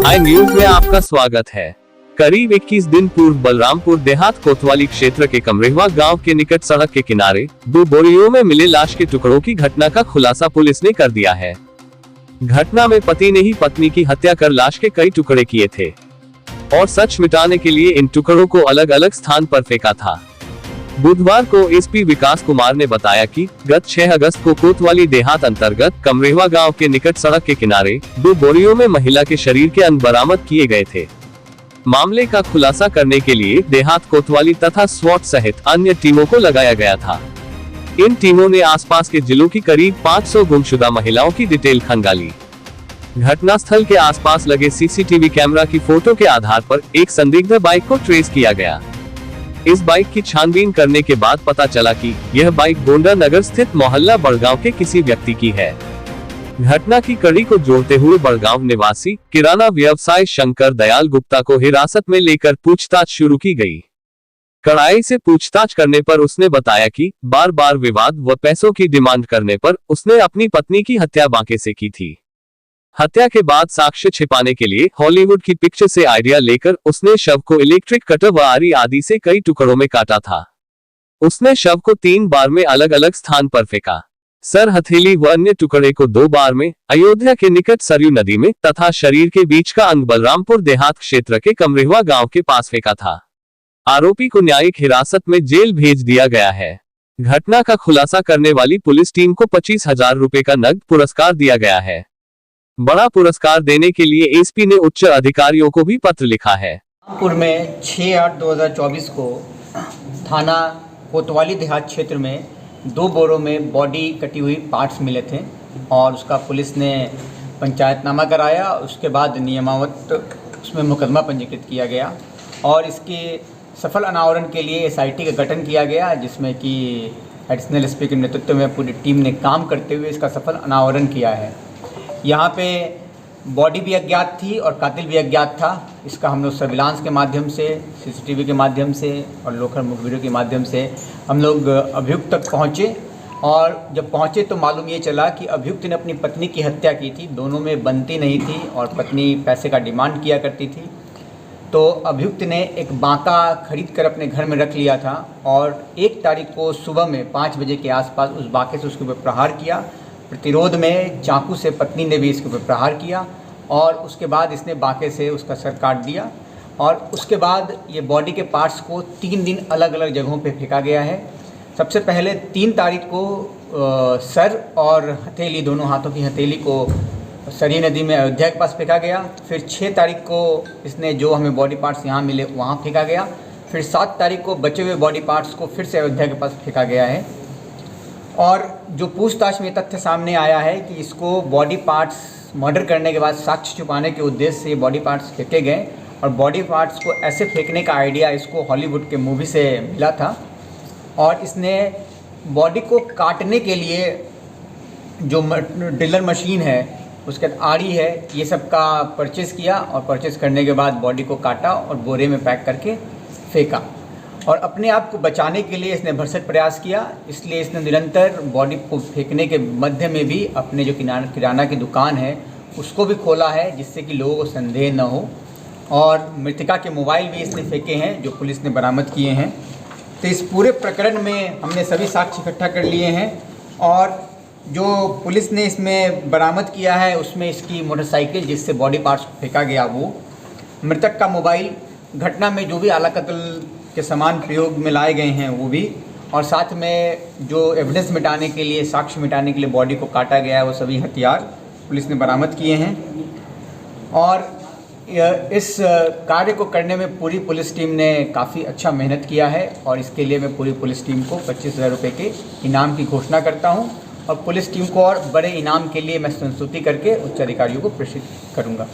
आई news में आपका स्वागत है। करीब 21 दिन पूर्व बलरामपुर देहात कोतवाली क्षेत्र के कमरेहवा गांव के निकट सड़क के किनारे 2 बोरियों में मिले लाश के टुकड़ों की घटना का खुलासा पुलिस ने कर दिया है। घटना में पति ने ही पत्नी की हत्या कर लाश के कई टुकड़े किए थे और सच मिटाने के लिए इन टुकड़ों को अलग अलग स्थान पर फेंका था। बुधवार को एसपी विकास कुमार ने बताया कि गत 6 अगस्त को कोतवाली देहात अंतर्गत कमरेहवा गांव के निकट सड़क के किनारे 2 बोरियों में महिला के शरीर के अंग बरामद किए गए थे। मामले का खुलासा करने के लिए देहात कोतवाली तथा स्वॉट सहित अन्य टीमों को लगाया गया था। इन टीमों ने आसपास के जिलों की करीब 500 गुमशुदा महिलाओं की डिटेल खंगाली। घटनास्थल के आसपास लगे सीसीटीवी कैमरा की फोटो के आधार पर एक संदिग्ध बाइक को ट्रेस किया गया। इस बाइक की छानबीन करने के बाद पता चला कि यह बाइक गोंडा नगर स्थित मोहल्ला बड़गांव के किसी व्यक्ति की है। घटना की कड़ी को जोड़ते हुए बड़गांव निवासी किराना व्यवसायी शंकर दयाल गुप्ता को हिरासत में लेकर पूछताछ शुरू की गई। कड़ाई से पूछताछ करने पर उसने बताया कि बार बार विवाद व पैसों की डिमांड करने पर उसने अपनी पत्नी की हत्या बांके से की थी। हत्या के बाद साक्ष्य छिपाने के लिए हॉलीवुड की पिक्चर से आइडिया लेकर उसने शव को इलेक्ट्रिक कटर व आरी आदि से कई टुकड़ों में काटा था। उसने शव को 3 बार में अलग अलग स्थान पर फेंका। सर, हथेली व अन्य टुकड़े को 2 बार में अयोध्या के निकट सरयू नदी में तथा शरीर के बीच का अंग बलरामपुर देहात क्षेत्र के कमरेहवा गांव के पास फेंका था। आरोपी को न्यायिक हिरासत में जेल भेज दिया गया है। घटना का खुलासा करने वाली पुलिस टीम को 25,000 रुपए का नकद पुरस्कार दिया गया है। बड़ा पुरस्कार देने के लिए एसपी ने उच्च अधिकारियों को भी पत्र लिखा है। रामपुर में 6/8/2024 को थाना कोतवाली देहात क्षेत्र में 2 बोरों में बॉडी कटी हुई पार्ट्स मिले थे और उसका पुलिस ने पंचायतनामा कराया। उसके बाद नियमावत उसमें मुकदमा पंजीकृत किया गया और इसके सफल अनावरण के लिए एसआईटी का गठन किया गया, जिसमें कि एडिशनल एसपी के नेतृत्व में पूरी टीम ने काम करते हुए इसका सफल अनावरण किया है। यहाँ पे बॉडी भी अज्ञात थी और कातिल भी अज्ञात था। इसका हम लोग सर्विलांस के माध्यम से, सीसीटीवी के माध्यम से और लोकल मुखबिरों के माध्यम से हम लोग अभियुक्त तक पहुँचे और जब पहुँचे तो मालूम ये चला कि अभियुक्त ने अपनी पत्नी की हत्या की थी। दोनों में बनती नहीं थी और पत्नी पैसे का डिमांड किया करती थी। तो अभियुक्त ने एक बांका खरीद कर अपने घर में रख लिया था और 1 तारीख को सुबह में 5 बजे के आसपास उस बांके से उसके ऊपर प्रहार किया। प्रतिरोध में चाकू से पत्नी ने भी इसके ऊपर प्रहार किया और उसके बाद इसने बांके से उसका सर काट दिया और उसके बाद ये बॉडी के पार्ट्स को 3 दिन अलग अलग जगहों पे फेंका गया है। सबसे पहले 3 तारीख को सर और हथेली, दोनों हाथों की हथेली को सरयू नदी में अयोध्या के पास फेंका गया। फिर 6 तारीख को इसने जो हमें बॉडी पार्ट्स यहाँ मिले वहाँ फेंका गया। फिर 7 तारीख को बचे हुए बॉडी पार्ट्स को फिर से अयोध्या के पास फेंका गया है। और जो पूछताछ में तथ्य सामने आया है कि इसको बॉडी पार्ट्स मर्डर करने के बाद साक्ष्य छुपाने के उद्देश्य से बॉडी पार्ट्स फेंके गए और बॉडी पार्ट्स को ऐसे फेंकने का आइडिया इसको हॉलीवुड के मूवी से मिला था और इसने बॉडी को काटने के लिए जो ड्रिलर मशीन है, उसके आरी है, ये सब का परचेज़ किया और परचेज़ करने के बाद बॉडी को काटा और बोरे में पैक करके फेंका और अपने आप को बचाने के लिए इसने भरसक प्रयास किया। इसलिए इसने निरंतर बॉडी को फेंकने के मध्य में भी अपने जो किराना की दुकान है उसको भी खोला है, जिससे कि लोगों को संदेह न हो। और मृतका के मोबाइल भी इसने फेंके हैं जो पुलिस ने बरामद किए हैं। तो इस पूरे प्रकरण में हमने सभी साक्ष्य इकट्ठा कर लिए हैं और जो पुलिस ने इसमें बरामद किया है उसमें इसकी मोटरसाइकिल जिससे बॉडी पार्ट्स फेंका गया वो, मृतक का मोबाइल, घटना में जो भी आला कत्ल के समान प्रयोग में लाए गए हैं वो भी, और साथ में जो एविडेंस मिटाने के लिए, साक्ष्य मिटाने के लिए बॉडी को काटा गया है वो सभी हथियार पुलिस ने बरामद किए हैं। और इस कार्य को करने में पूरी पुलिस टीम ने काफ़ी अच्छा मेहनत किया है और इसके लिए मैं पूरी पुलिस टीम को 25,000 रुपये के इनाम की घोषणा करता हूं और पुलिस टीम को और बड़े इनाम के लिए मैं संस्तुति करके उच्च अधिकारियों को प्रेषित करूंगा।